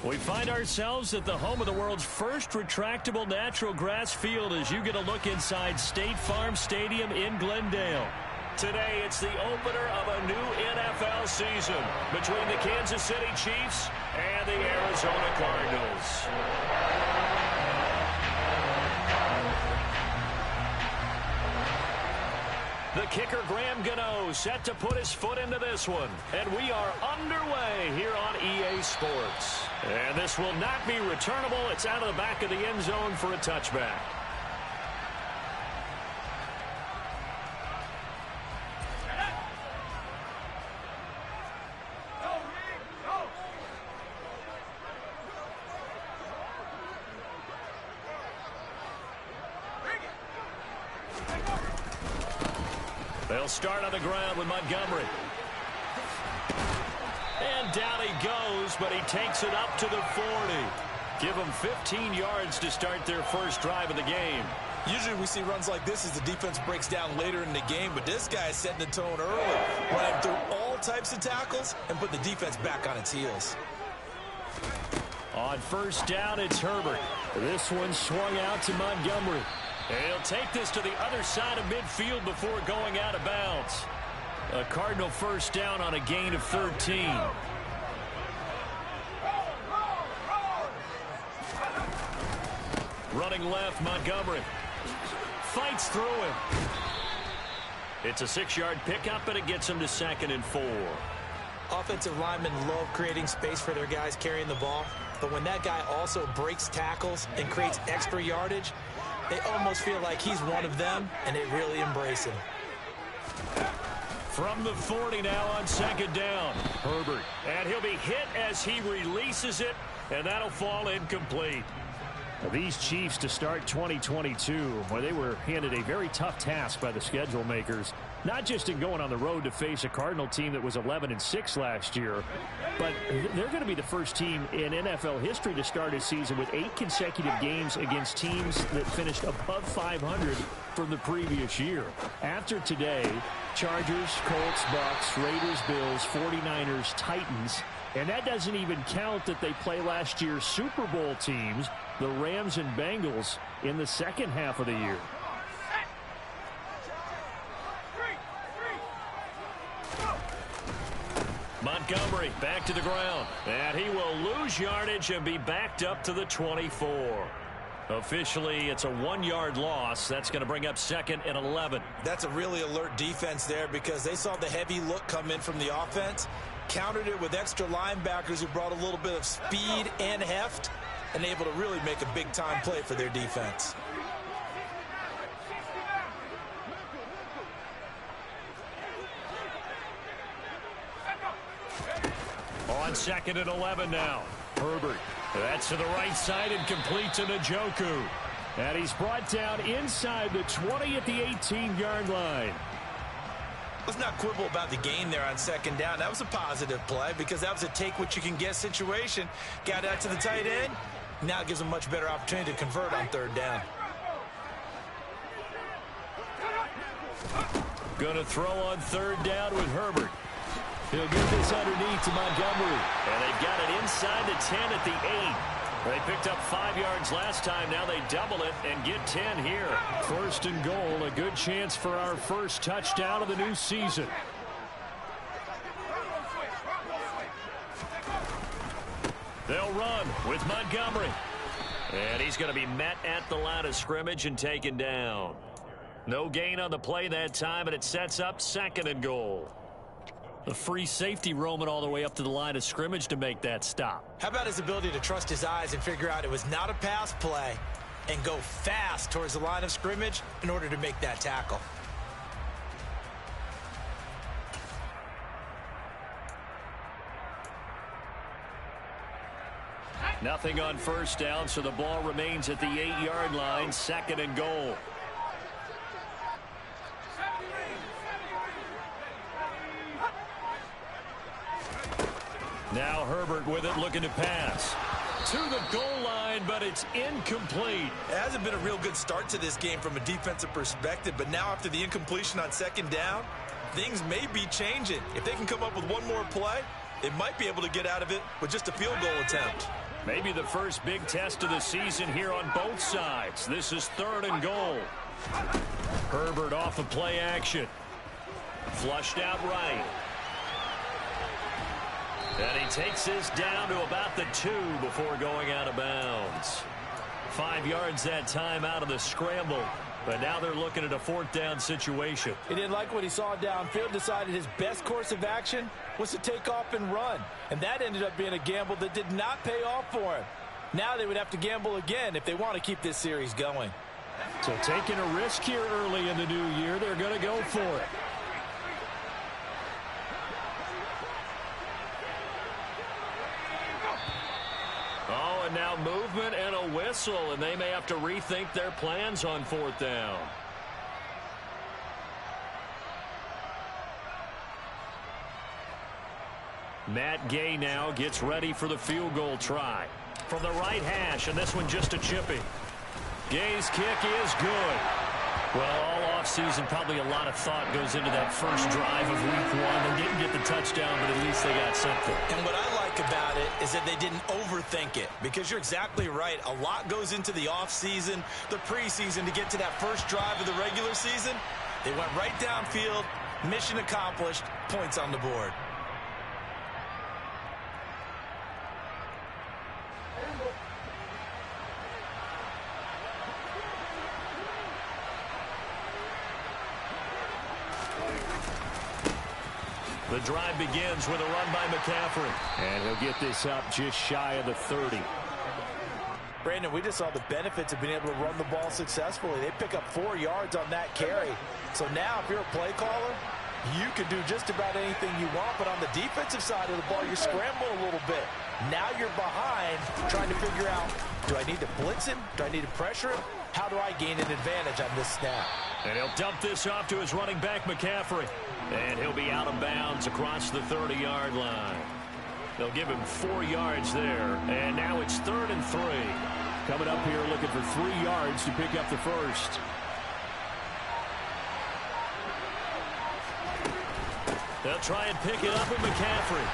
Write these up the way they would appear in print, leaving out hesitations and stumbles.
We find ourselves at the home of the world's first retractable natural grass field as you get a look inside State Farm Stadium in Glendale. Today, it's the opener of a new NFL season between the Kansas City Chiefs and the Arizona Cardinals. The kicker, Graham Gano, set to put his foot into this one. And we are underway here on EA Sports. And this will not be returnable. It's out of the back of the end zone for a touchback. They'll start on the ground with Montgomery. And down he goes, but he takes it up to the 40. Give them 15 yards to start their first drive of the game. Usually we see runs like this as the defense breaks down later in the game, but this guy is setting the tone early, running through all types of tackles and put the defense back on its heels. On first down, it's Herbert. This one swung out to Montgomery. And he'll take this to the other side of midfield before going out of bounds. A Cardinal first down on a gain of 13. Running left, Montgomery. Fights through him. It's a 6-yard pickup, and it gets him to 2nd and 4. Offensive linemen love creating space for their guys carrying the ball. But when that guy also breaks tackles and creates extra yardage, they almost feel like he's one of them, and they really embrace him. From the 40 now on 2nd down. Herbert. And he'll be hit as he releases it, and that'll fall incomplete. Now, these Chiefs to start 2022, where they were handed a very tough task by the schedule makers, not just in going on the road to face a Cardinal team that was 11-6 last year, but they're going to be the first team in NFL history to start a season with 8 consecutive games against teams that finished above 500 from the previous year. After today, Chargers, Colts, Bucks, Raiders, Bills, 49ers, Titans, and that doesn't even count that they play last year's Super Bowl teams, the Rams and Bengals, in the second half of the year. Montgomery back to the ground. And he will lose yardage and be backed up to the 24. Officially, it's a 1-yard loss. That's going to bring up 2nd and 11. That's a really alert defense there because they saw the heavy look come in from the offense, countered it with extra linebackers who brought a little bit of speed and heft, and able to really make a big-time play for their defense. On 2nd and 11 now. Herbert. That's to the right side and complete to Njoku. And he's brought down inside the 20 at the 18-yard line. Let's not quibble about the gain there on 2nd down. That was a positive play because that was a take-what-you-can-get situation. Got out to the tight end. Now it gives them a much better opportunity to convert on 3rd down. Going to throw on 3rd down with Herbert. He'll get this underneath to Montgomery. And they've got it inside the 10 at the 8. They picked up 5 yards last time. Now they double it and get 10 here. 1st and goal, a good chance for our first touchdown of the new season. They'll run with Montgomery. And he's going to be met at the line of scrimmage and taken down. No gain on the play that time, and it sets up 2nd and goal. A free safety roaming all the way up to the line of scrimmage to make that stop. How about his ability to trust his eyes and figure out it was not a pass play and go fast towards the line of scrimmage in order to make that tackle? Nothing on first down, so the ball remains at the 8-yard line, 2nd and goal. Now Herbert with it, looking to pass. To the goal line, but it's incomplete. It hasn't been a real good start to this game from a defensive perspective, but now after the incompletion on 2nd down, things may be changing. If they can come up with one more play, they might be able to get out of it with just a field goal attempt. Maybe the first big test of the season here on both sides. This is 3rd and goal. Herbert off of play action. Flushed out right. And he takes this down to about the 2 before going out of bounds. 5 yards that time out of the scramble. But now they're looking at a 4th down situation. He didn't like what he saw downfield, decided his best course of action was to take off and run. And that ended up being a gamble that did not pay off for him. Now they would have to gamble again if they want to keep this series going. So taking a risk here early in the new year, they're going to go for it. Oh, and now movement and a whistle, and they may have to rethink their plans on 4th down. Matt Gay now gets ready for the field goal try. From the right hash, and this one just a chippy. Gay's kick is good. Well, all offseason, probably a lot of thought goes into that first drive of week 1. They didn't get the touchdown, but at least they got something. And what I like about it is that they didn't overthink it, because you're exactly right. A lot goes into the offseason, the preseason, to get to that first drive of the regular season. They went right downfield, mission accomplished, points on the board. The drive begins with a run by McCaffrey. And he'll get this up just shy of the 30. Brandon, we just saw the benefits of being able to run the ball successfully. They pick up 4 yards on that carry. So now if you're a play caller, you can do just about anything you want. But on the defensive side of the ball, you scramble a little bit. Now you're behind trying to figure out, do I need to blitz him? Do I need to pressure him? How do I gain an advantage on this snap? And he'll dump this off to his running back, McCaffrey. And he'll be out of bounds across the 30-yard line. They'll give him 4 yards there. And now it's 3rd and 3. Coming up here looking for 3 yards to pick up the first. They'll try and pick it up with McCaffrey.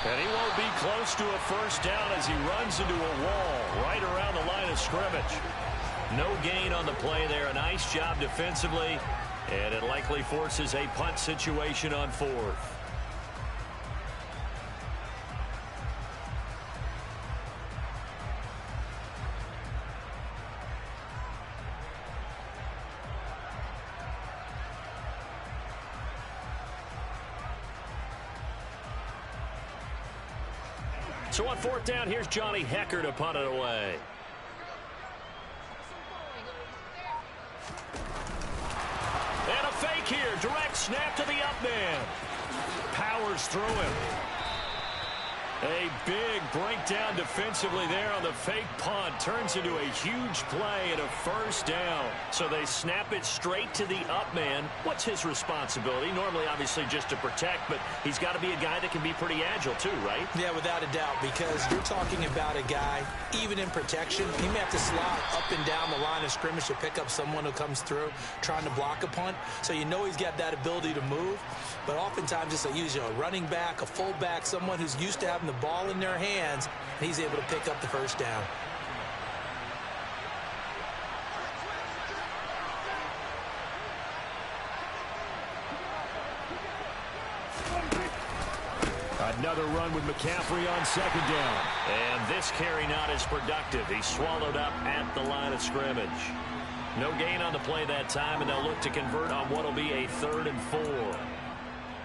And he won't be close to a first down as he runs into a wall right around the line of scrimmage. No gain on the play there. A nice job defensively. And it likely forces a punt situation on 4th. So on 4th down, here's Johnny Hekker to punt it away. And a fake here. Direct snap to the up man. Powers through him. A big breakdown defensively there on the fake punt. Turns into a huge play and a first down. So they snap it straight to the up man. What's his responsibility? Normally, obviously, just to protect, but he's got to be a guy that can be pretty agile too, right? Yeah, without a doubt, because you're talking about a guy, even in protection, he may have to slide up and down the line of scrimmage to pick up someone who comes through trying to block a punt. So you know he's got that ability to move, but oftentimes it's usually a running back, a fullback, someone who's used to having the ball in their hands, and he's able to pick up the first down. Another run with McCaffrey on 2nd down. And this carry not as productive. He swallowed up at the line of scrimmage. No gain on the play that time, and they'll look to convert on what will be a 3rd and 4.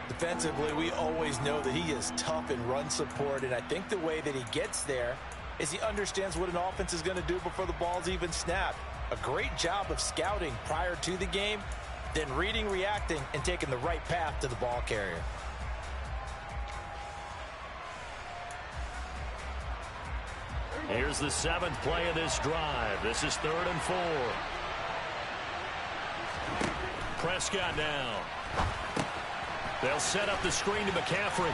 Defensively, we always know that he is tough in run support, and I think the way that he gets there is he understands what an offense is going to do before the ball's even snapped. A great job of scouting prior to the game, then reading, reacting, and taking the right path to the ball carrier. Here's the 7th play of this drive. This is 3rd and 4. Prescott now. They'll set up the screen to McCaffrey.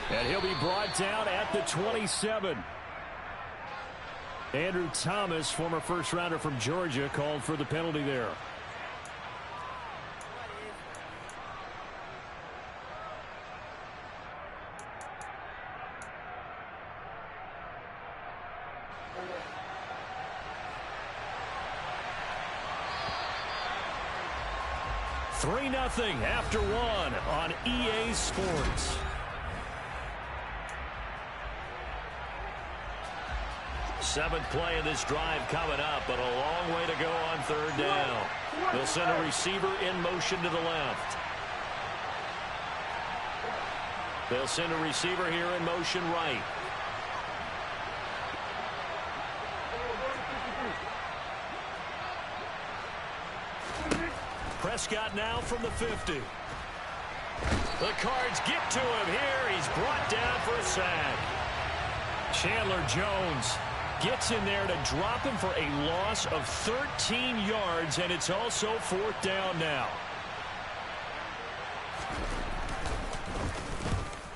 And he'll be brought down at the 27. Andrew Thomas, former first-rounder from Georgia, called for the penalty there. 3-0 after one on EA Sports. Seventh play of this drive coming up, but a long way to go on third down. They'll send a receiver in motion to the left. They'll send a receiver here in motion right. Prescott now from the 50. The Cards get to him here. He's brought down for a sack. Chandler Jones gets in there to drop him for a loss of 13 yards, and it's also fourth down now.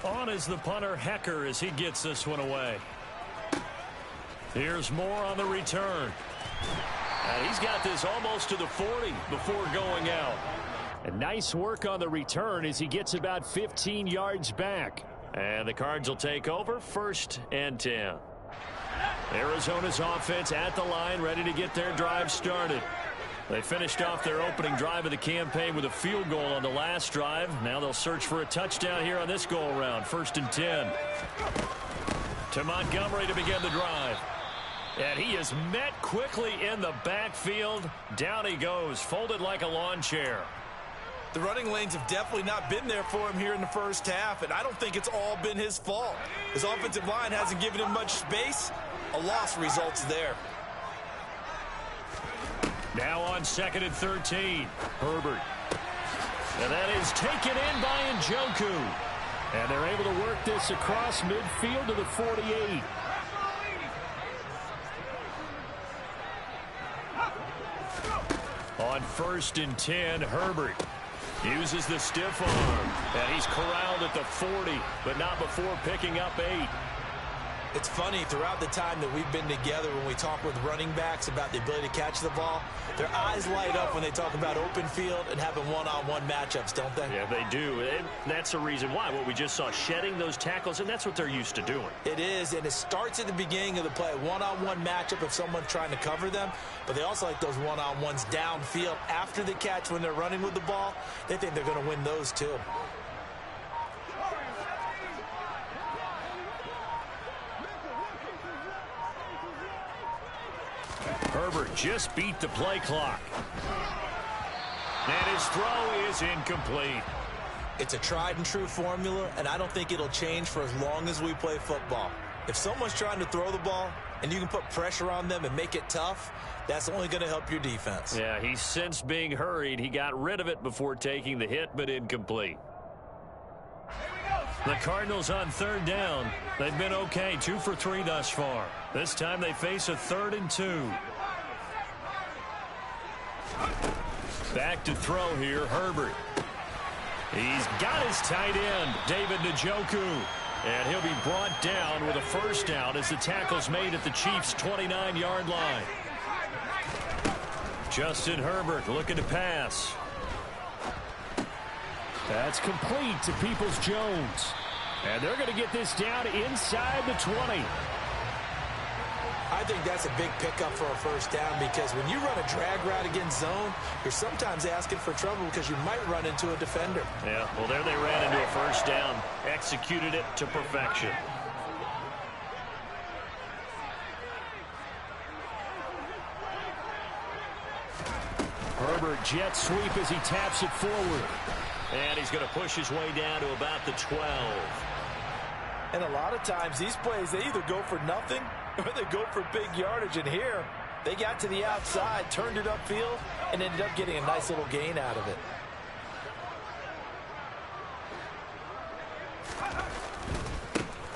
On is the punter, Hecker, as he gets this one away. Here's Moore on the return. And he's got this almost to the 40 before going out. And nice work on the return as he gets about 15 yards back. And the Cards will take over, 1st and 10. Arizona's offense at the line, ready to get their drive started. They finished off their opening drive of the campaign with a field goal on the last drive. Now they'll search for a touchdown here on this go-around, 1st and 10. To Montgomery to begin the drive. And he is met quickly in the backfield. Down he goes, folded like a lawn chair. The running lanes have definitely not been there for him here in the first half, and I don't think it's all been his fault. His offensive line hasn't given him much space. A loss results there. Now on 2nd and 13, Herbert. And that is taken in by Njoku. And they're able to work this across midfield to the 48. On 1st and 10, Herbert uses the stiff arm. And he's corralled at the 40, but not before picking up 8. It's funny, throughout the time that we've been together, when we talk with running backs about the ability to catch the ball, their eyes light up when they talk about open field and having one-on-one matchups, don't they? Yeah, they do. And that's the reason why. What we just saw, shedding those tackles, and that's what they're used to doing. It is, and it starts at the beginning of the play. One-on-one matchup if someone's trying to cover them, but they also like those one-on-ones downfield after the catch when they're running with the ball. They think they're going to win those too. Herbert just beat the play clock. And his throw is incomplete. It's a tried and true formula, and I don't think it'll change for as long as we play football. If someone's trying to throw the ball and you can put pressure on them and make it tough, that's only going to help your defense. Yeah, he's since being hurried. He got rid of it before taking the hit, but incomplete. The Cardinals on 3rd down. They've been okay, 2 for 3 thus far. This time they face a 3rd and 2. Back to throw here, Herbert. He's got his tight end, David Njoku. And he'll be brought down with a 1st down as the tackle's made at the Chiefs' 29-yard line. Justin Herbert looking to pass. That's complete to Peoples-Jones. And they're going to get this down inside the 20. I think that's a big pickup for a 1st down, because when you run a drag route against zone, you're sometimes asking for trouble because you might run into a defender. Yeah, well, there they ran into a 1st down, executed it to perfection. Herbert jet sweep as he taps it forward. And he's going to push his way down to about the 12. And a lot of times these plays, they either go for nothing or they go for big yardage. And here, they got to the outside, turned it upfield, and ended up getting a nice little gain out of it.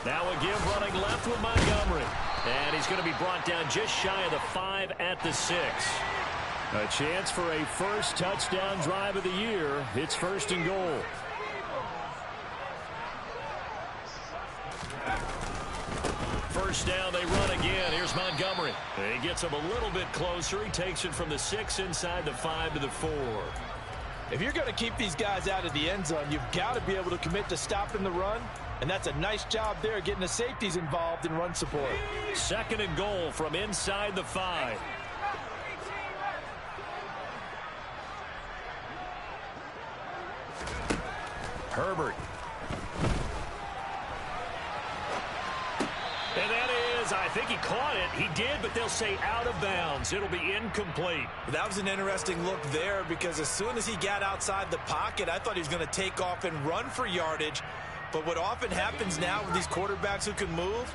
Now a give running left with Montgomery. And he's going to be brought down just shy of the 5 at the 6. A chance for a 1st touchdown drive of the year. It's 1st and goal. First down, they run again. Here's Montgomery. He gets him a little bit closer. He takes it from the 6 inside the 5 to the 4. If you're going to keep these guys out of the end zone, you've got to be able to commit to stopping the run. And that's a nice job there, getting the safeties involved in run support. 2nd and goal from inside the 5. Herbert. And that is, I think he caught it. He did, but they'll say out of bounds. It'll be incomplete. That was an interesting look there because as soon as he got outside the pocket, I thought he was going to take off and run for yardage. But what often happens now with these quarterbacks who can move,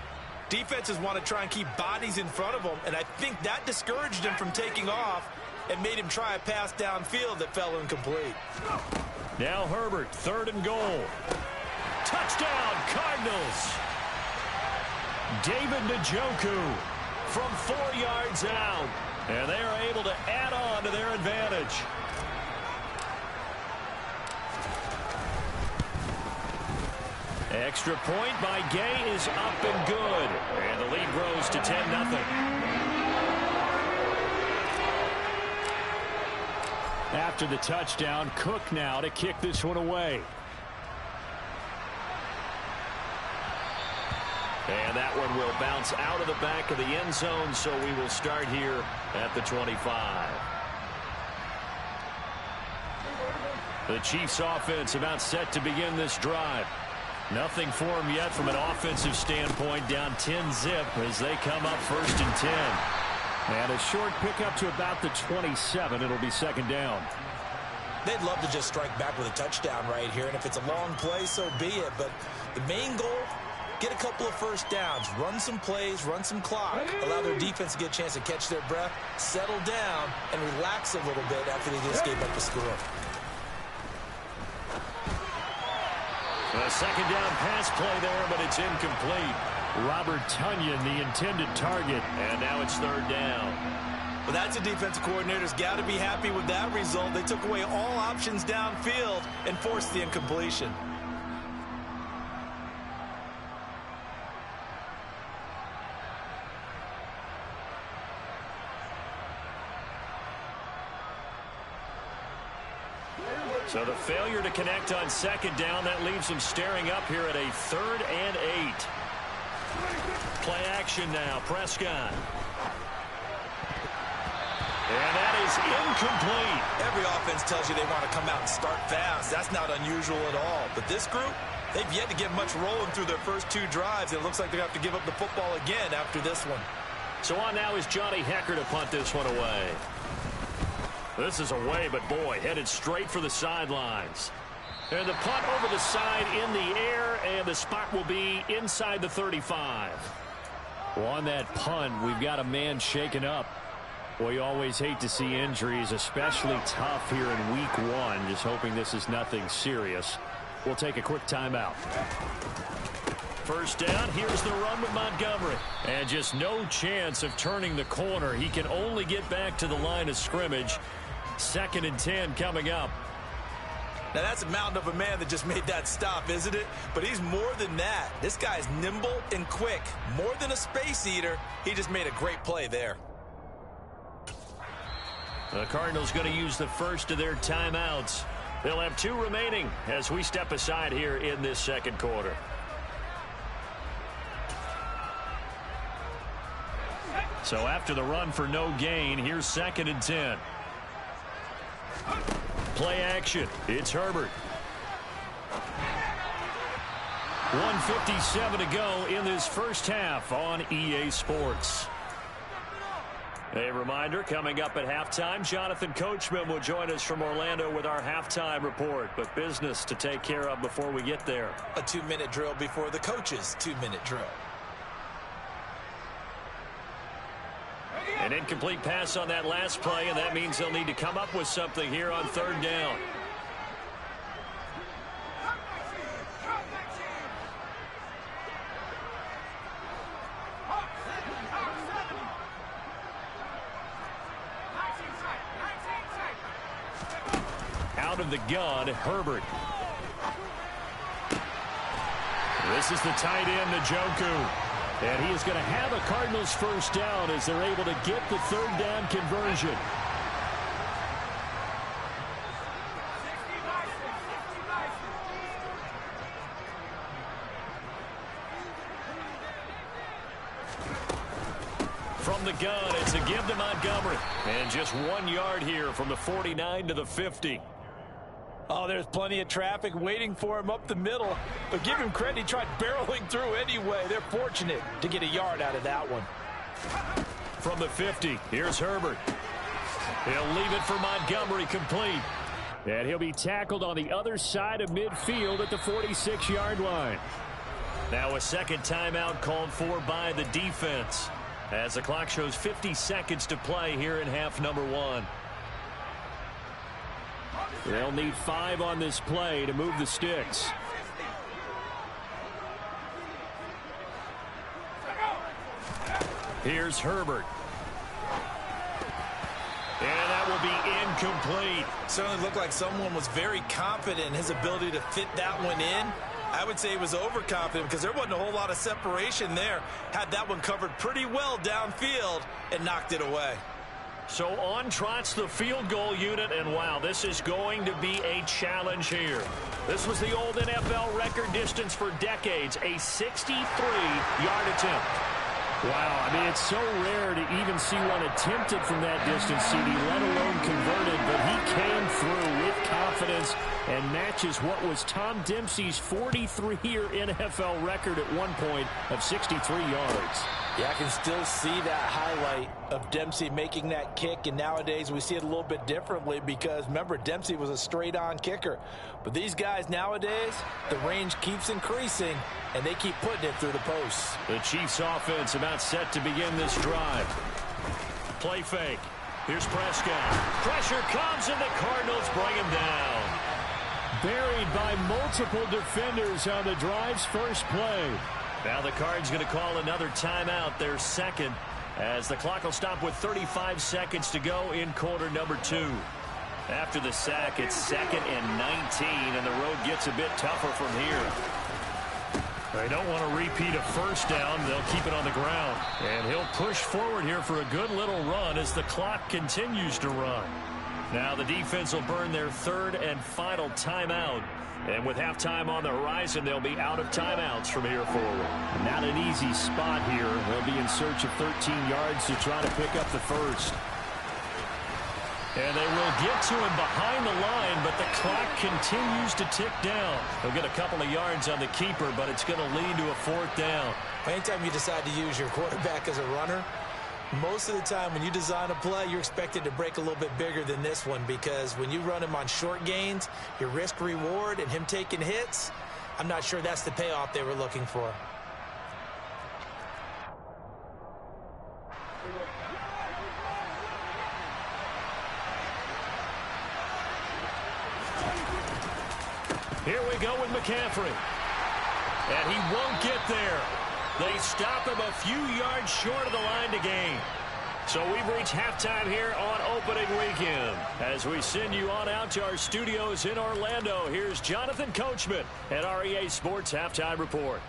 defenses want to try and keep bodies in front of them, and I think that discouraged him from taking off and made him try a pass downfield that fell incomplete. Now Herbert, 3rd and goal. Touchdown, Cardinals. David Njoku from 4 yards out. And they are able to add on to their advantage. Extra point by Gay is up and good. And the lead grows to 10-0. After the touchdown, Cook now to kick this one away. And that one will bounce out of the back of the end zone, so we will start here at the 25. The Chiefs offense about set to begin this drive. Nothing for them yet from an offensive standpoint, down 10-zip as they come up 1st and 10. And a short pickup to about the 27. It'll be 2nd down. They'd love to just strike back with a touchdown right here, and if it's a long play, so be it. But the main goal, get a couple of first downs, run some plays, run some clock, allow their defense to get a chance to catch their breath, settle down, and relax a little bit after they just gave up the score. A 2nd down pass play there, but it's incomplete. Robert Tonyan, the intended target, and now it's 3rd down. Well, that's a defensive coordinator's got to be happy with that result. They took away all options downfield and forced the incompletion. So the failure to connect on 2nd down, that leaves them staring up here at a 3rd and 8. Play action now, Prescott. And that is incomplete. Every offense tells you they want to come out and start fast. That's not unusual at all. But this group, they've yet to get much rolling through their first 2 drives. It looks like they have to give up the football again after this one. So on now is Johnny Hekker to punt this one away. This is away, but boy, headed straight for the sidelines. And the punt over the side in the air, and the spot will be inside the 35. Well, on that punt, we've got a man shaken up. Well, you always hate to see injuries, especially tough here in week 1. Just hoping this is nothing serious. We'll take a quick timeout. 1st down, here's the run with Montgomery. And just no chance of turning the corner. He can only get back to the line of scrimmage. 2nd and 10 coming up. Now, that's a mountain of a man that just made that stop, isn't it? But he's more than that. This guy's nimble and quick. More than a space eater. He just made a great play there. The Cardinals going to use the first of their timeouts. They'll have 2 remaining as we step aside here in this 2nd quarter. So after the run for no gain, here's 2nd and 10. Play action. It's Herbert. 1:57 to go in this first half on EA Sports. A reminder, coming up at halftime, Jonathan Coachman will join us from Orlando with our halftime report. But business to take care of before we get there. A 2-minute drill before the coach's 2-minute drill. An incomplete pass on that last play, and that means they'll need to come up with something here on 3rd down. Out of the gun, Herbert. This is the tight end, Njoku. And he is going to have a Cardinals 1st down as they're able to get the 3rd down conversion. From the gun, it's a give to Montgomery. And just 1 yard here from the 49 to the 50. Oh, there's plenty of traffic waiting for him up the middle. But give him credit, he tried barreling through anyway. They're fortunate to get a yard out of that one. From the 50, here's Herbert. He'll leave it for Montgomery, complete. And he'll be tackled on the other side of midfield at the 46-yard line. Now a second timeout called for by the defense, as the clock shows 50 seconds to play here in half number 1. They'll need 5 on this play to move the sticks. Here's Herbert. And that will be incomplete. Certainly looked like someone was very confident in his ability to fit that one in. I would say he was overconfident because there wasn't a whole lot of separation there. Had that one covered pretty well downfield and knocked it away. So on trots the field goal unit, and wow, this is going to be a challenge here. This was the old NFL record distance for decades, a 63-yard attempt. Wow, I mean, it's so rare to even see one attempted from that distance, CD, let alone converted, but he came through with confidence and matches what was Tom Dempsey's 43-year NFL record at one point of 63 yards. Yeah, I can still see that highlight of Dempsey making that kick, and nowadays we see it a little bit differently because, remember, Dempsey was a straight-on kicker. But these guys nowadays, the range keeps increasing, and they keep putting it through the posts. The Chiefs offense about set to begin this drive. Play fake. Here's Prescott. Pressure comes, and the Cardinals bring him down. Buried by multiple defenders on the drive's first play. Now the Cards going to call another timeout, their second, as the clock will stop with 35 seconds to go in quarter number 2. After the sack, it's 2nd and 19, and the road gets a bit tougher from here. They don't want to repeat a first down. They'll keep it on the ground. And he'll push forward here for a good little run as the clock continues to run. Now the defense will burn their 3rd and final timeout. And with halftime on the horizon, they'll be out of timeouts from here forward. Not an easy spot here. They'll be in search of 13 yards to try to pick up the first. And they will get to him behind the line, but the clock continues to tick down. They'll get a couple of yards on the keeper, but it's going to lead to a 4th down. Anytime you decide to use your quarterback as a runner, most of the time when you design a play, you're expected to break a little bit bigger than this one, because when you run him on short gains, your risk-reward and him taking hits, I'm not sure that's the payoff they were looking for. Here we go with McCaffrey. And he won't get there. They stop him a few yards short of the line to gain. So we've reached halftime here on opening weekend. As we send you on out to our studios in Orlando, here's Jonathan Coachman at REA Sports Halftime Report.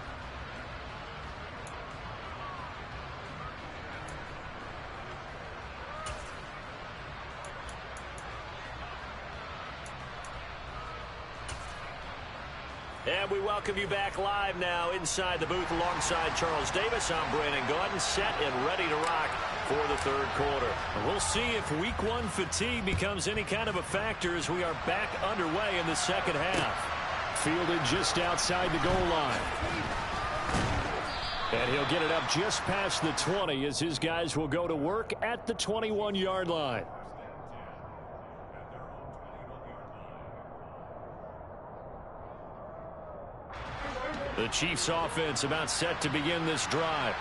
And we welcome you back live now inside the booth alongside Charles Davis. I'm Brandon Gaudin, set and ready to rock for the 3rd quarter. And we'll see if week 1 fatigue becomes any kind of a factor as we are back underway in the 2nd half. Fielded just outside the goal line. And he'll get it up just past the 20 as his guys will go to work at the 21-yard line. The Chiefs offense about set to begin this drive.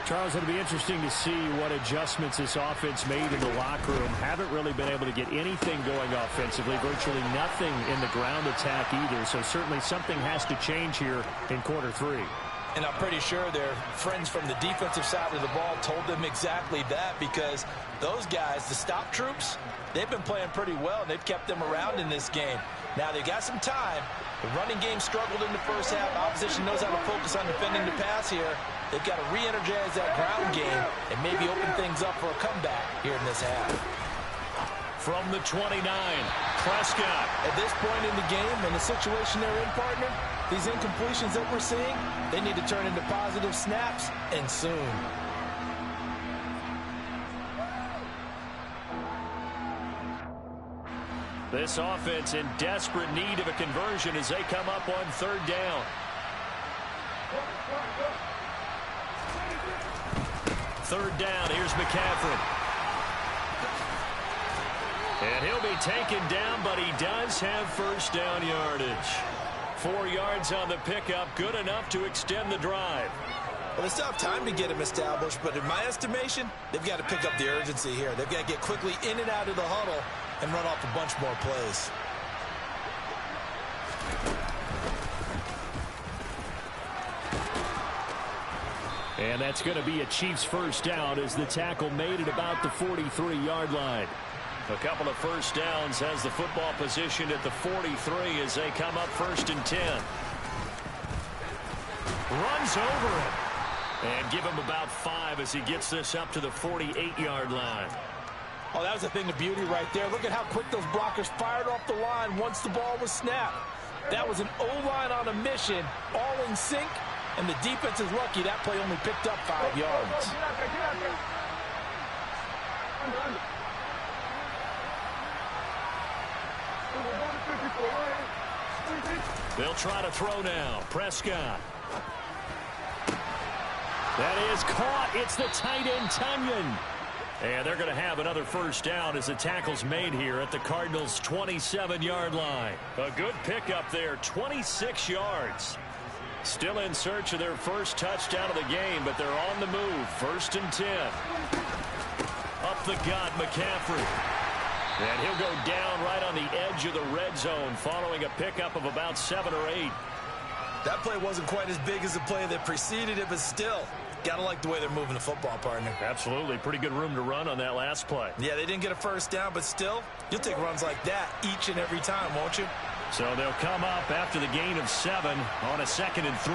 Charles, it'll be interesting to see what adjustments this offense made in the locker room. Haven't really been able to get anything going offensively, virtually nothing in the ground attack either. So certainly something has to change here in quarter 3. And I'm pretty sure their friends from the defensive side of the ball told them exactly that, because those guys, the stop troops, they've been playing pretty well, and they've kept them around in this game. Now they got some time. The running game struggled in the first half. Opposition knows how to focus on defending the pass here. They've got to re-energize that ground game and maybe open things up for a comeback here in this half. From the 29, Prescott. At this point in the game and the situation they're in, partner, these incompletions that we're seeing, they need to turn into positive snaps, and soon. This offense in desperate need of a conversion as they come up on third down. Third down, here's McCaffrey. And he'll be taken down, but he does have first down yardage. 4 yards on the pickup, good enough to extend the drive. Well, they still have time to get him established, but in my estimation, they've got to pick up the urgency here. They've got to get quickly in and out of the huddle and run off a bunch more plays. And that's going to be a Chiefs first down as the tackle made at about the 43-yard line. A couple of first downs has the football position at the 43 as they come up 1st and 10. Runs over him. And give him about 5 as he gets this up to the 48-yard line. Oh, that was a thing of beauty right there. Look at how quick those blockers fired off the line once the ball was snapped. That was an O-line on a mission, all in sync, and the defense is lucky that play only picked up 5 yards. They'll try to throw now. Prescott. That is caught. It's the tight end, Tonyan. And they're going to have another first down as the tackle's made here at the Cardinals' 27-yard line. A good pickup there, 26 yards. Still in search of their first touchdown of the game, but they're on the move. 1st and 10. Up the gut, McCaffrey. And he'll go down right on the edge of the red zone following a pickup of about 7 or 8. That play wasn't quite as big as the play that preceded it, but still, gotta like the way they're moving the football, partner. Absolutely. Pretty good room to run on that last play. Yeah, they didn't get a first down, but still, you'll take runs like that each and every time, won't you? So they'll come up after the gain of 7 on a 2nd and 3.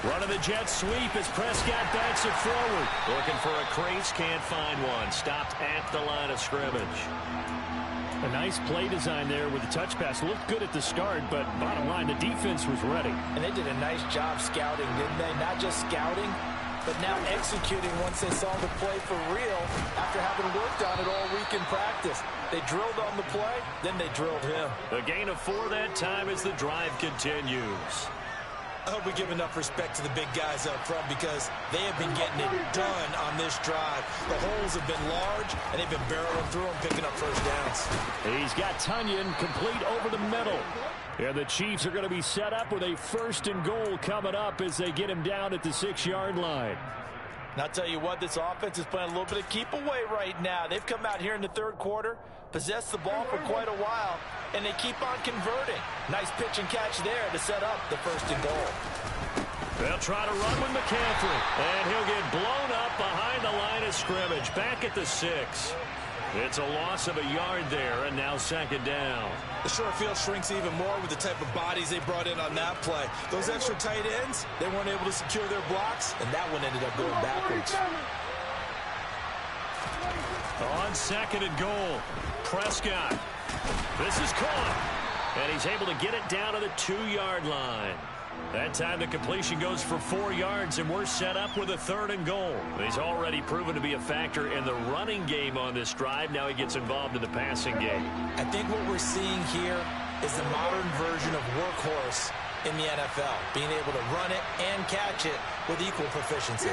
Running the jet sweep as Prescott backs it forward. Looking for a crease, can't find one. Stopped at the line of scrimmage. A nice play design there with the touch pass. Looked good at the start, but bottom line, the defense was ready. And they did a nice job scouting, didn't they? Not just scouting, but now executing once they saw the play for real after having worked on it all week in practice. They drilled on the play, then they drilled him. A gain of 4 that time as the drive continues. I hope we give enough respect to the big guys up front because they have been getting it done on this drive. The holes have been large, and they've been barreling through them, picking up first downs. He's got Tonyan complete over the middle. And the Chiefs are going to be set up with a 1st and goal coming up as they get him down at the 6-yard line. And I'll tell you what, this offense is playing a little bit of keep away right now. They've come out here in the 3rd quarter, possessed the ball for quite a while, and they keep on converting. Nice pitch and catch there to set up the 1st and goal. They'll try to run with McCaffrey, and he'll get blown up behind the line of scrimmage, back at the 6. It's a loss of a yard there, and now 2nd down. The short field shrinks even more with the type of bodies they brought in on that play. Those extra tight ends, they weren't able to secure their blocks, and that one ended up going backwards. On 2nd and goal, Prescott. This is caught, and he's able to get it down to the 2-yard line. That time the completion goes for 4 yards, and we're set up with a 3rd and goal. He's already proven to be a factor in the running game on this drive. Now he gets involved in the passing game. I think what we're seeing here is the modern version of workhorse in the NFL, being able to run it and catch it with equal proficiency.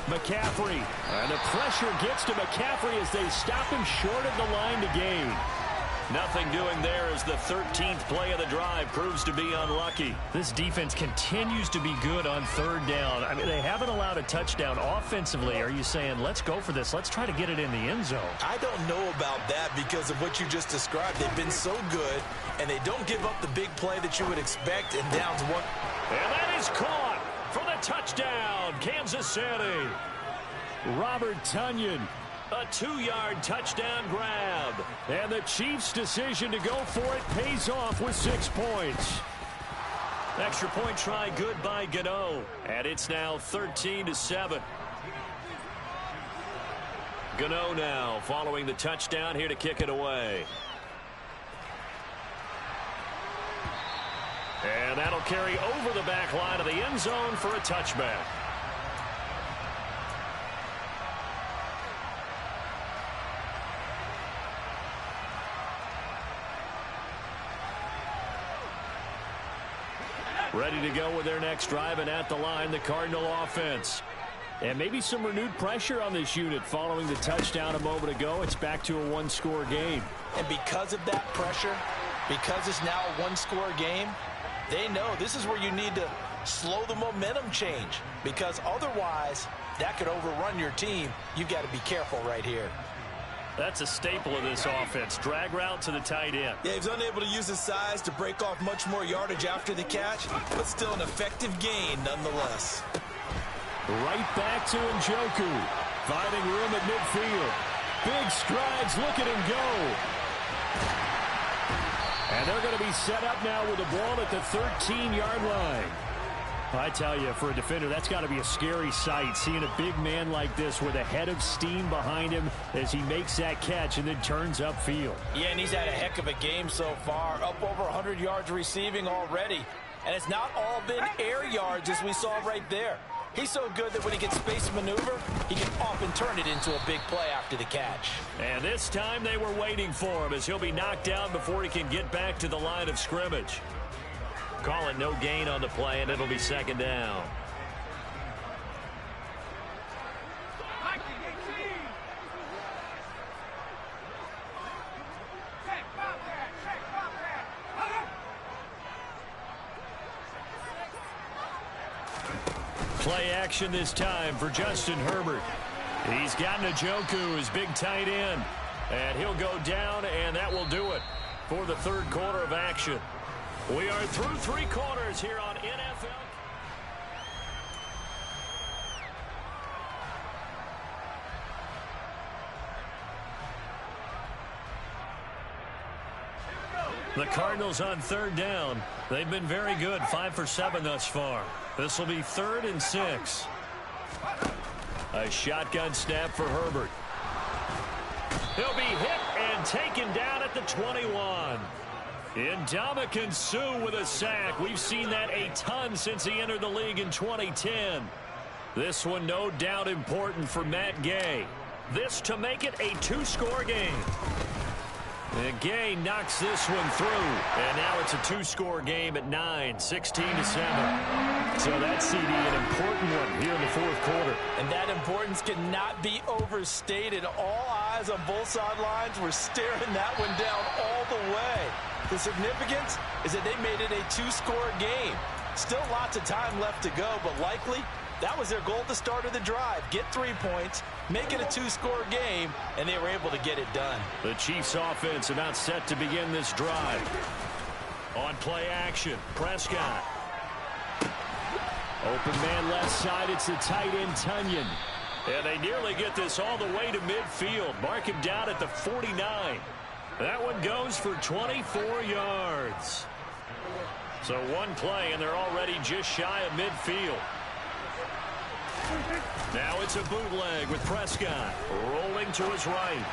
McCaffrey. And the pressure gets to McCaffrey as they stop him short of the line to gain. Nothing doing there as the 13th play of the drive proves to be unlucky. This defense continues to be good on 3rd down. I mean, they haven't allowed a touchdown offensively. Are you saying, let's go for this? Let's try to get it in the end zone. I don't know about that because of what you just described. They've been so good, and they don't give up the big play that you would expect in downs 1. And that is caught for the touchdown, Kansas City. Robert Tonyan. A 2-yard touchdown grab. And the Chiefs' decision to go for it pays off with 6 points. Extra point try good by Gano. And it's now 13-7. Gano now following the touchdown here to kick it away. And that'll carry over the back line of the end zone for a touchback. Ready to go with their next drive, and at the line, the Cardinal offense. And maybe some renewed pressure on this unit following the touchdown a moment ago. It's back to a one-score game. And because of that pressure, because it's now a one-score game, they know this is where you need to slow the momentum change, because otherwise that could overrun your team. You've got to be careful right here. That's a staple of this offense. Drag route to the tight end. Yeah, he's unable to use his size to break off much more yardage after the catch, but still an effective gain nonetheless. Right back to Njoku. Finding room at midfield. Big strides. Look at him go. And they're going to be set up now with the ball at the 13-yard line. I tell you, for a defender, that's got to be a scary sight, seeing a big man like this with a head of steam behind him as he makes that catch and then turns upfield. Yeah, and he's had a heck of a game so far, up over 100 yards receiving already. And it's not all been air yards, as we saw right there. He's so good that when he gets space to maneuver, he can often turn it into a big play after the catch. And this time they were waiting for him, as he'll be knocked down before he can get back to the line of scrimmage. Call it no gain on the play, and it'll be second down. Play action this time for Justin Herbert. He's got Njoku, his big tight end. And he'll go down, and that will do it for the third quarter of action. We are through three quarters here on NFL. The Cardinals on third down. They've been very good, 5 for 7 thus far. This will be 3rd and 6. A shotgun snap for Herbert. He'll be hit and taken down at the 21. Ndamukong Suh with a sack. We've seen that a ton since he entered the league in 2010. This one no doubt important for Matt Gay. This to make it a 2-score game. And Gay knocks this one through. And now it's a 2-score game at 9, 16-7. So that CD, an important one here in the fourth quarter. And that importance cannot be overstated. All eyes on both sidelines were staring that one down all the way. The significance is that they made it a 2-score game. Still lots of time left to go, but likely that was their goal at the start of the drive. Get 3 points, make it a 2-score game, and they were able to get it done. The Chiefs offense about set to begin this drive. On play action, Prescott. Open man left side, it's the tight end Tonyan. And they nearly get this all the way to midfield. Mark him down at the 49. That one goes for 24 yards. So one play, and they're already just shy of midfield. Now it's a bootleg with Prescott rolling to his right.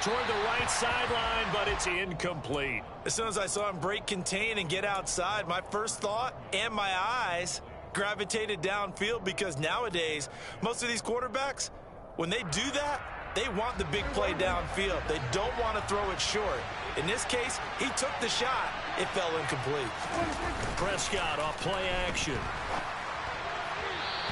Toward the right sideline, but it's incomplete. As soon as I saw him break contain and get outside, my first thought and my eyes gravitated downfield, because nowadays, most of these quarterbacks, when they do that, they want the big play downfield. They don't want to throw it short. In this case, he took the shot. It fell incomplete. Prescott off play action.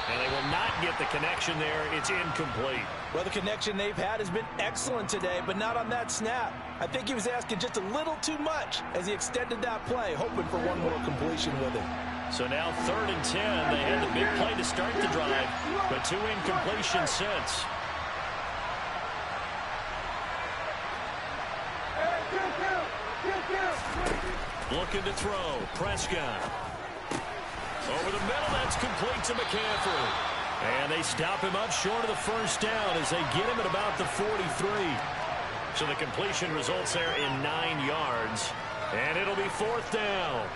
And they will not get the connection there. It's incomplete. Well, the connection they've had has been excellent today, but not on that snap. I think he was asking just a little too much as he extended that play, hoping for one more completion with it. So now 3rd and 10. They had the big play to start the drive, but 2 incompletions since. Looking to throw. Prescott. Over the middle, that's complete to McCaffrey. And they stop him up short of the first down as they get him at about the 43. So the completion results there in 9 yards. And it'll be 4th down.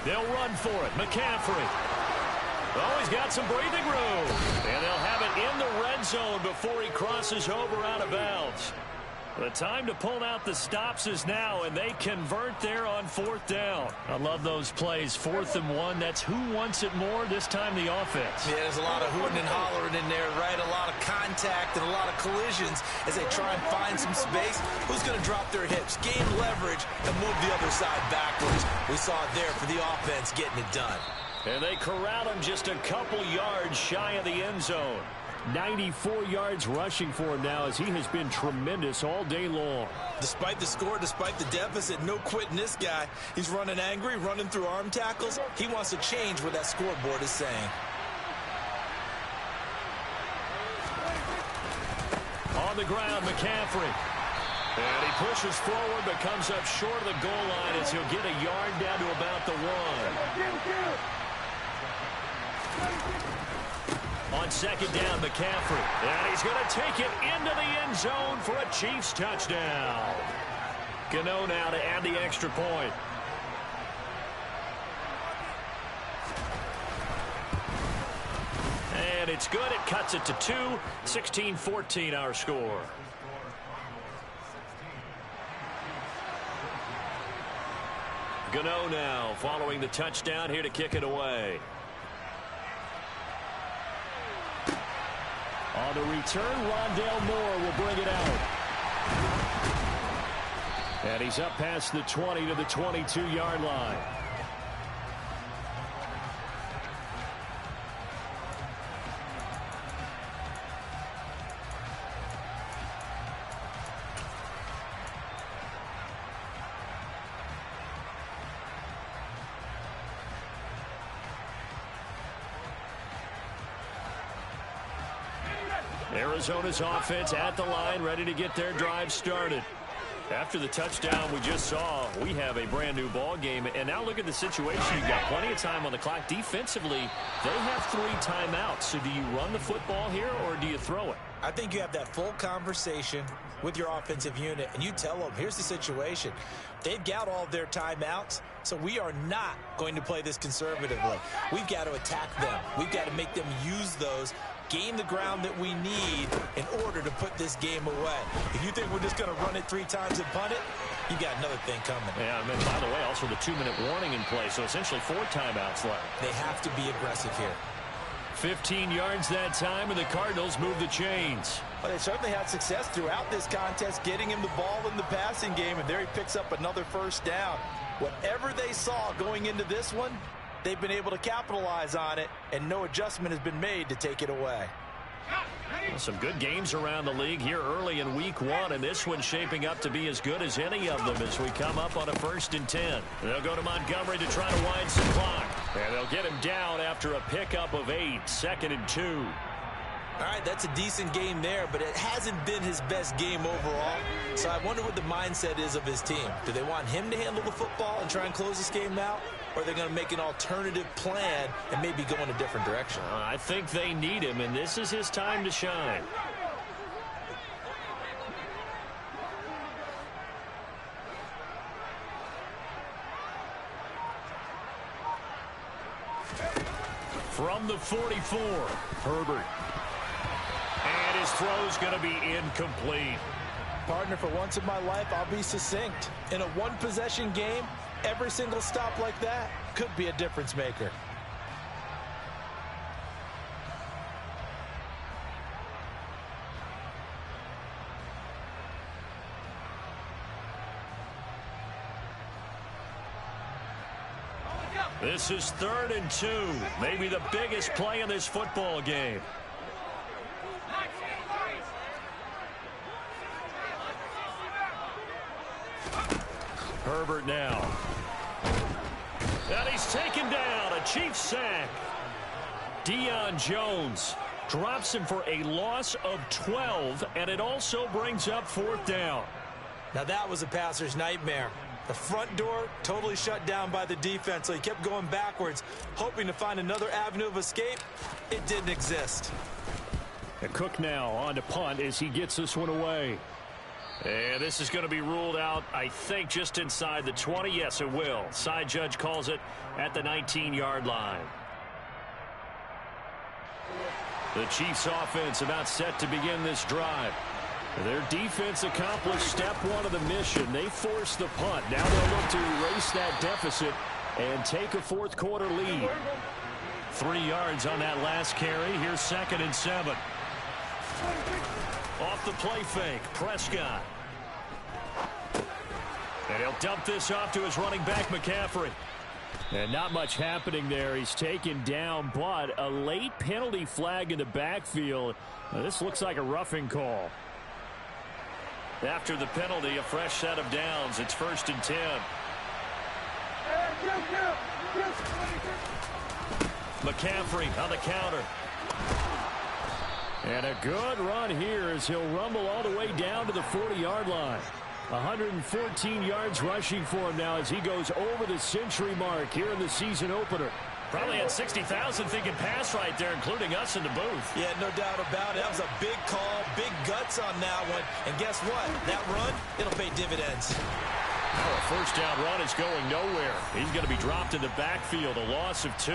They'll run for it. McCaffrey. Oh, he's got some breathing room. And they'll have it in the red zone before he crosses over out of bounds. The time to pull out the stops is now, and they convert there on 4th down. I love those plays. 4th and 1. That's who wants it more, this time the offense. Yeah, there's a lot of hooting and hollering in there, right? A lot of contact and a lot of collisions as they try and find some space. Who's going to drop their hips, gain leverage, and move the other side backwards? We saw it there for the offense getting it done. And they corral him just a couple yards shy of the end zone. 94 yards rushing for him now as he has been tremendous all day long. Despite the score, despite the deficit, no quitting this guy. He's running angry, running through arm tackles. He wants to change what that scoreboard is saying. On the ground, McCaffrey. And he pushes forward but comes up short of the goal line as he'll get a yard down to about the 1. On 2nd down, McCaffrey. And he's going to take it into the end zone for a Chiefs touchdown. Gano now to add the extra point. And it's good. It cuts it to 2. 16-14 our score. Gano now following the touchdown here to kick it away. On the return, Rondale Moore will bring it out. And he's up past the 20 to the 22-yard line. Arizona's offense at the line, ready to get their drive started. After the touchdown we just saw, we have a brand new ball game. And now look at the situation. You've got plenty of time on the clock. Defensively, they have 3 timeouts. So do you run the football here or do you throw it? I think you have that full conversation with your offensive unit, and you tell them, here's the situation. They've got all of their timeouts, so we are not going to play this conservatively. We've got to attack them. We've got to make them use those, gain the ground that we need in order to put this game away. If you think we're just going to run it 3 times and punt it, you got another thing coming. Yeah, and then, by the way, also the 2-minute warning in play, so essentially 4 timeouts left. They have to be aggressive here. 15 yards that time, and the Cardinals move the chains. Well, they certainly had success throughout this contest, getting him the ball in the passing game, and there he picks up another 1st down. Whatever they saw going into this one, they've been able to capitalize on it, and no adjustment has been made to take it away. Well, some good games around the league here early in week 1, and this one's shaping up to be as good as any of them as we come up on a 1st and 10. They'll go to Montgomery to try to wind some clock, and they'll get him down after a pickup of 8, 2nd and 2. All right, that's a decent game there, but it hasn't been his best game overall. So I wonder what the mindset is of his team. Do they want him to handle the football and try and close this game out? Or are they going to make an alternative plan and maybe go in a different direction? I think they need him, and this is his time to shine. From the 44, Herbert. And his throw's going to be incomplete. Partner, for once in my life, I'll be succinct. In a 1-possession game, every single stop like that could be a difference maker. This is 3rd and 2. Maybe the biggest play in this football game. Herbert now. And he's taken down. A Chiefs sack. Deion Jones drops him for a loss of 12, and it also brings up 4th down. Now that was a passer's nightmare. The front door totally shut down by the defense, so he kept going backwards, hoping to find another avenue of escape. It didn't exist. And Cook now on to punt as he gets this one away. And this is going to be ruled out, I think, just inside the 20. Yes, it will. Side judge calls it at the 19-yard line. The Chiefs offense about set to begin this drive. Their defense accomplished step one of the mission. They forced the punt. Now they'll look to erase that deficit and take a fourth quarter lead. 3 yards on that last carry. Here's 2nd and 7. Off the play fake, Prescott. And he'll dump this off to his running back, McCaffrey. And not much happening there. He's taken down, but a late penalty flag in the backfield. Now, this looks like a roughing call. After the penalty, a fresh set of downs. It's 1st and 10. McCaffrey on the counter. And a good run here as he'll rumble all the way down to the 40-yard line. 114 yards rushing for him now as he goes over the century mark here in the season opener. Probably had 60,000 thinking pass right there, including us in the booth. Yeah, no doubt about it. That was a big call, big guts on that one. And guess what? That run, it'll pay dividends. Oh, a first down run is going nowhere. He's going to be dropped in the backfield, a loss of 2.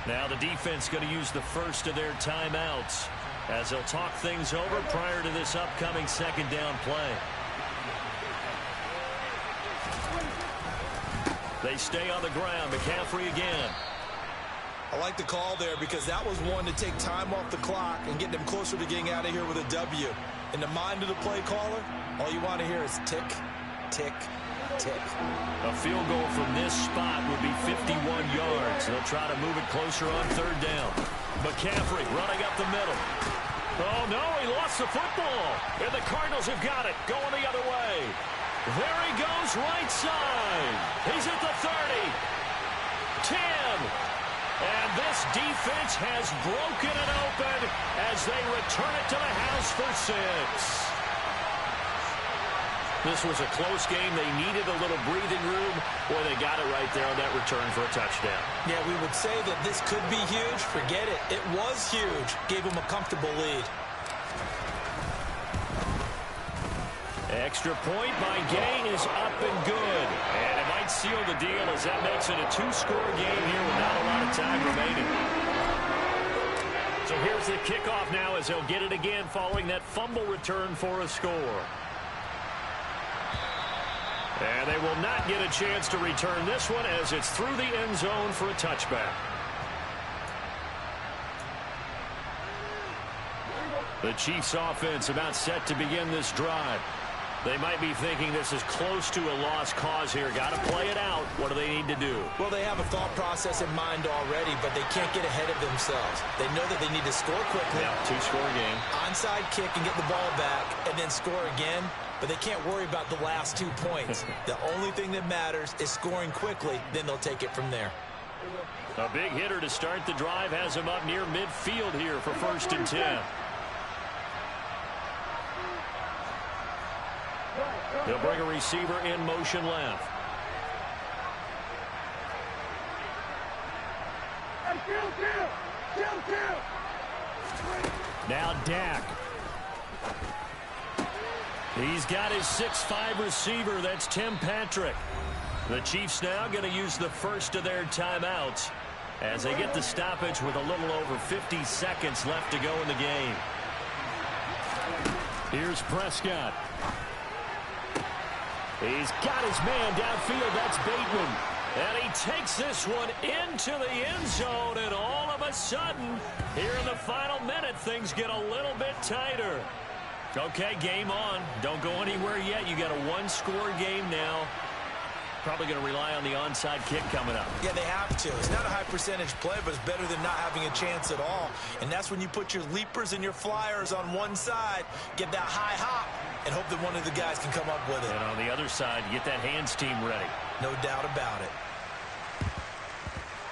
Now the defense going to use the first of their timeouts as they'll talk things over prior to this upcoming 2nd down play. They stay on the ground. McCaffrey again. I like the call there because that was one to take time off the clock and get them closer to getting out of here with a W. In the mind of the play caller, all you want to hear is tick, tick, tick. A field goal from this spot would be 51 yards. They'll try to move it closer on 3rd down. McCaffrey running up the middle. Oh, no, he lost the football. And the Cardinals have got it, going the other way. There he goes, right side. He's at the 30. 10. And this defense has broken it open as they return it to the house for 6. This was a close game. They needed a little breathing room, or they got it right there on that return for a touchdown. Yeah, we would say that this could be huge. Forget it. It was huge. Gave them a comfortable lead. Extra point by Gain is up and good. And it might seal the deal as that makes it a 2-score game here with not a lot of time remaining. So here's the kickoff now as they'll get it again following that fumble return for a score. And they will not get a chance to return this one as it's through the end zone for a touchback. The Chiefs offense about set to begin this drive. They might be thinking this is close to a lost cause here. Got to play it out. What do they need to do? Well, they have a thought process in mind already, but they can't get ahead of themselves. They know that they need to score quickly. Yeah, 2-score game. Onside kick and get the ball back and then score again. But they can't worry about the last 2 points. The only thing that matters is scoring quickly. Then they'll take it from there. A big hitter to start the drive has him up near midfield here for 1st and 10. They'll bring a receiver in motion left. Now Dak. He's got his 6'5" receiver. That's Tim Patrick. The Chiefs now going to use the first of their timeouts as they get the stoppage with a little over 50 seconds left to go in the game. Here's Prescott. He's got his man downfield. That's Bateman. And he takes this one into the end zone. And all of a sudden, here in the final minute, things get a little bit tighter. Okay, game on. Don't go anywhere yet. You got a 1-score game now. Probably going to rely on the onside kick coming up. Yeah, they have to. It's not a high percentage play, but it's better than not having a chance at all. And that's when you put your leapers and your flyers on one side, get that high hop, and hope that one of the guys can come up with it. And on the other side, you get that hands team ready. No doubt about it.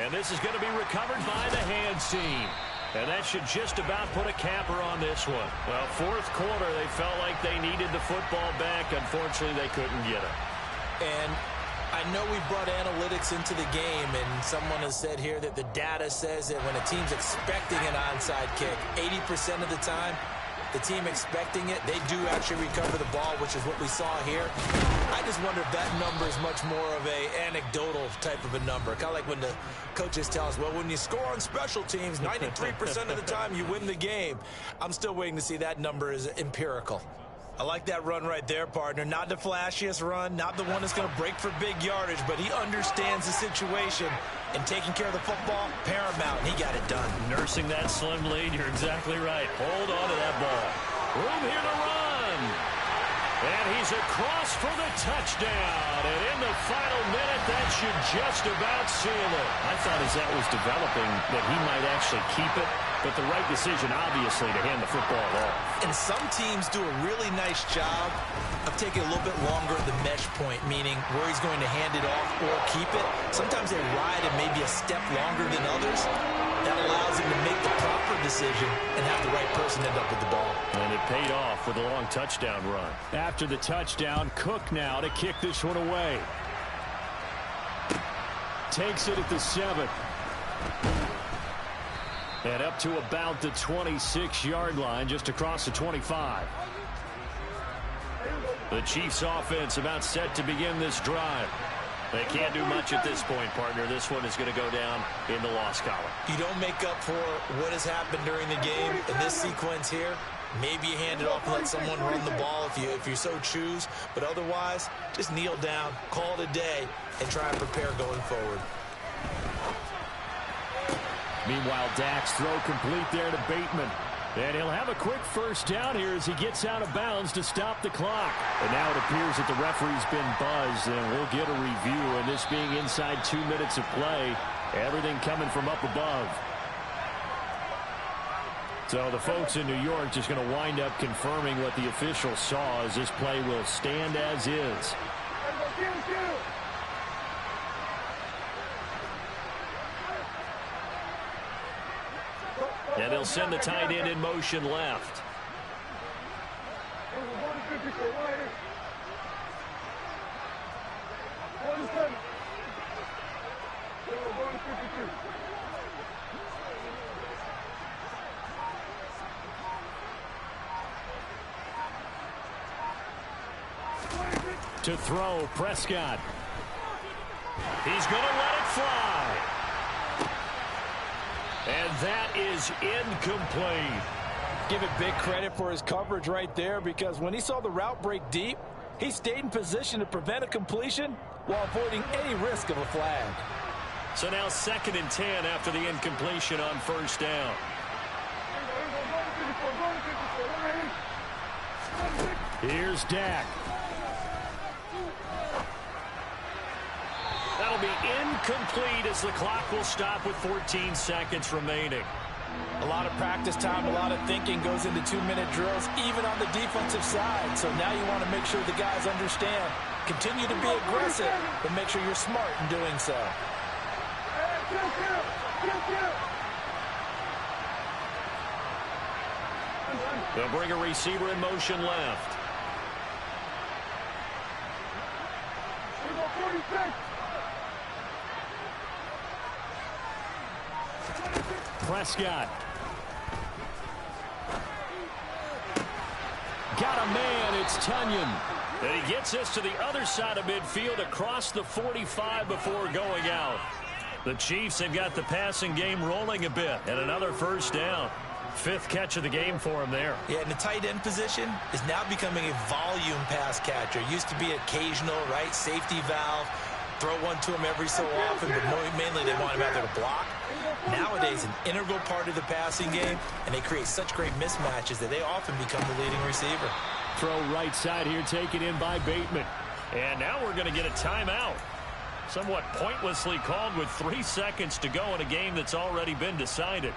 And this is going to be recovered by the hands team. And that should just about put a capper on this one. Well, 4th quarter, they felt like they needed the football back. Unfortunately, they couldn't get it. And I know we brought analytics into the game, and someone has said here that the data says that when a team's expecting an onside kick, 80% of the time, the team expecting it, they do actually recover the ball, which is what we saw here. I just wonder if that number is much more of a anecdotal type of a number. Kind of like when the coaches tell us, well, when you score on special teams, 93% of the time you win the game. I'm still waiting to see that number is empirical. I like that run right there, partner. Not the flashiest run, not the one that's going to break for big yardage, but he understands the situation, and taking care of the football, paramount, and he got it done. Nursing that slim lead, you're exactly right. Hold on to that ball. Room here to run. And he's across for the touchdown. And in the final minute, that should just about seal it. I thought as that was developing that he might actually keep it, but the right decision, obviously, to hand the football off. And some teams do a really nice job of taking a little bit longer at the mesh point, meaning where he's going to hand it off or keep it. Sometimes they ride it maybe a step longer than others. That allows him to make the proper decision and have the right person end up with the ball. And it paid off with a long touchdown run. After the touchdown, Cook now to kick this one away. Takes it at the 7. And up to about the 26-yard line, just across the 25. The Chiefs offense about set to begin this drive. They can't do much at this point, partner. This one is going to go down in the loss column. You don't make up for what has happened during the game in this sequence here. Maybe you hand it off and let someone run the ball if you so choose. But otherwise, just kneel down, call it a day, and try and prepare going forward. Meanwhile, Dak's throw complete there to Bateman. And he'll have a quick first down here as he gets out of bounds to stop the clock. And now it appears that the referee's been buzzed, and we'll get a review. And this being inside 2 minutes of play, everything coming from up above. So the folks in New York just going to wind up confirming what the official saw, as this play will stand as is. And they'll send the tight end in motion left. To throw, Prescott. He's going to let it fly. And that is incomplete. Give it big credit for his coverage right there, because when he saw the route break deep, he stayed in position to prevent a completion while avoiding any risk of a flag. So now 2nd and 10 after the incompletion on first down. Here's Dak. That'll be incomplete as the clock will stop with 14 seconds remaining. A lot of practice time, a lot of thinking goes into 2-minute drills, even on the defensive side. So now you want to make sure the guys understand. Continue to be aggressive, but make sure you're smart in doing so. They'll bring a receiver in motion left. Prescott. Got a man, it's Tunyon. And he gets this to the other side of midfield across the 45 before going out. The Chiefs have got the passing game rolling a bit, and another first down. 5th catch of the game for him there. Yeah, and the tight end position is now becoming a volume pass catcher. Used to be occasional, right, safety valve. Throw one to him every so often, but mainly they want him out there to block. Nowadays, an integral part of the passing game, and they create such great mismatches that they often become the leading receiver. Throw right side here, taken in by Bateman. And now we're going to get a timeout. Somewhat pointlessly called with 3 seconds to go in a game that's already been decided.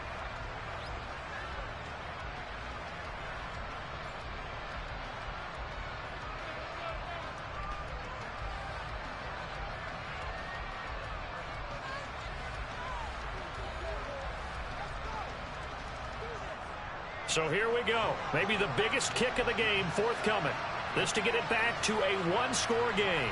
So here we go. Maybe the biggest kick of the game forthcoming. This to get it back to a one-score game.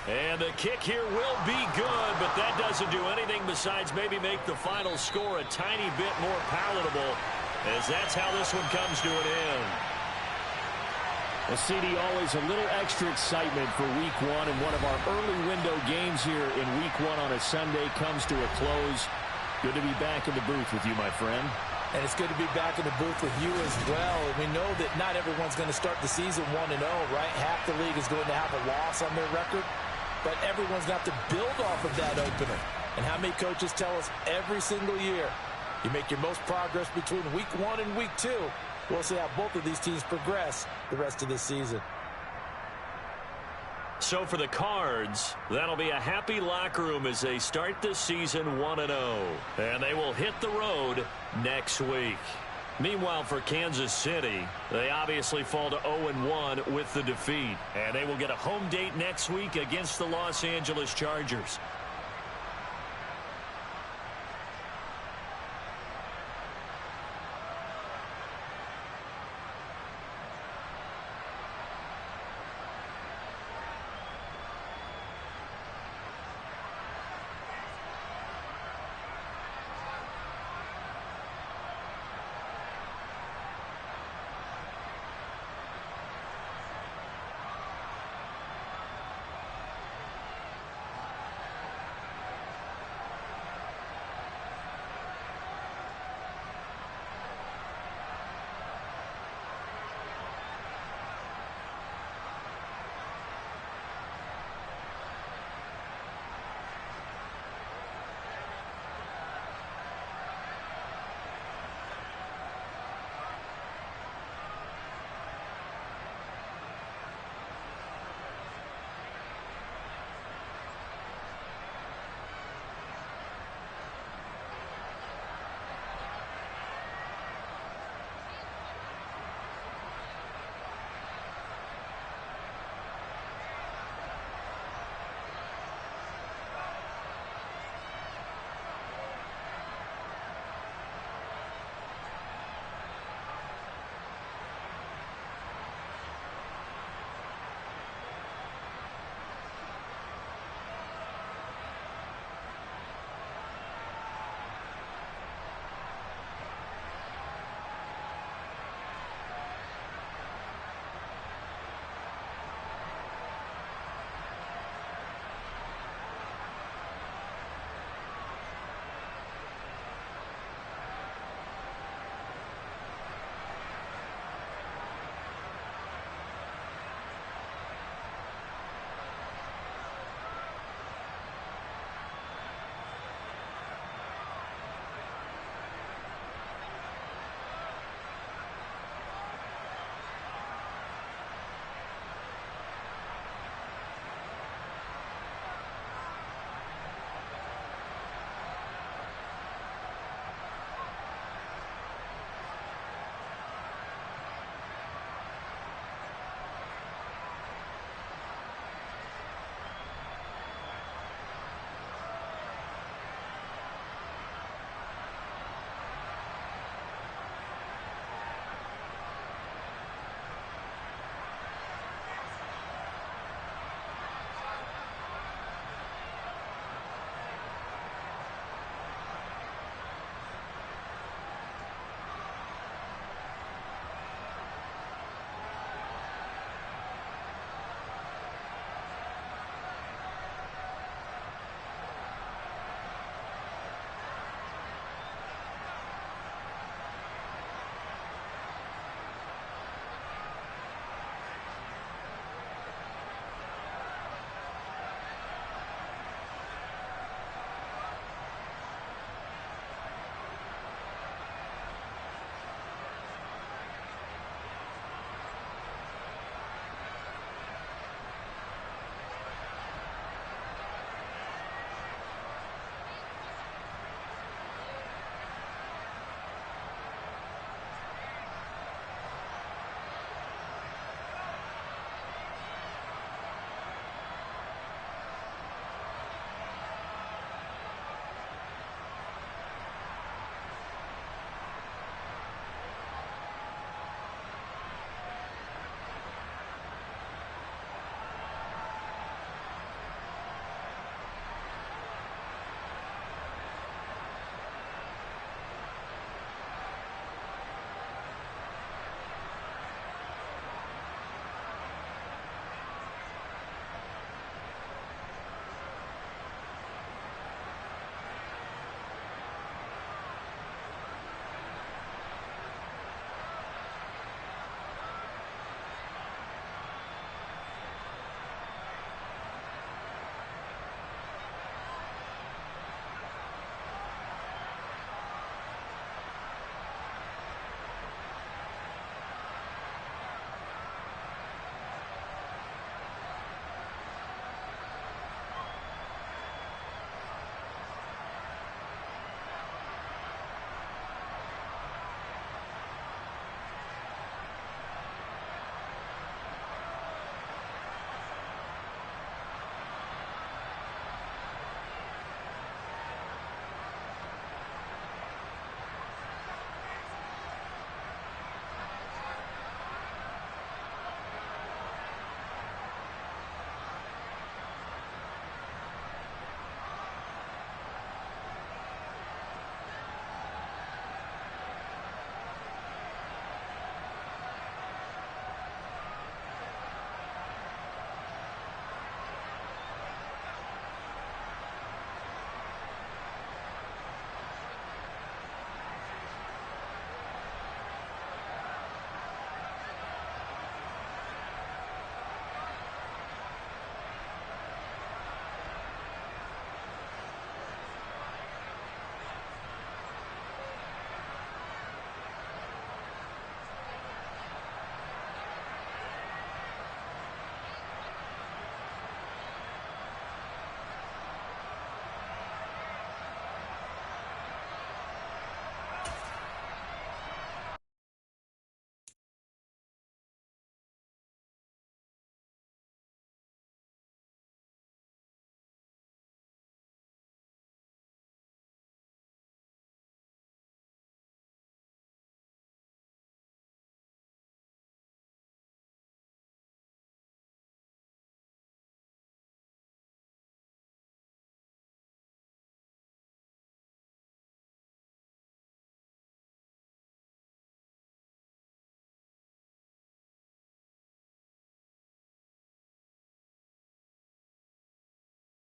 And the kick here will be good, but that doesn't do anything besides maybe make the final score a tiny bit more palatable, as that's how this one comes to an end. Well, CD, always a little extra excitement for Week 1, and one of our early window games here in Week 1 on a Sunday comes to a close. Good to be back in the booth with you, my friend. And it's good to be back in the booth with you as well. And we know that not everyone's going to start the season 1-0, right? Half the league is going to have a loss on their record. But everyone's got to build off of that opener. And how many coaches tell us every single year, you make your most progress between week 1 and week 2. We'll see how both of these teams progress the rest of this season. So for the Cards, that'll be a happy locker room as they start the season 1-0. And they will hit the road next week. Meanwhile, for Kansas City, they obviously fall to 0-1 with the defeat. And they will get a home date next week against the Los Angeles Chargers.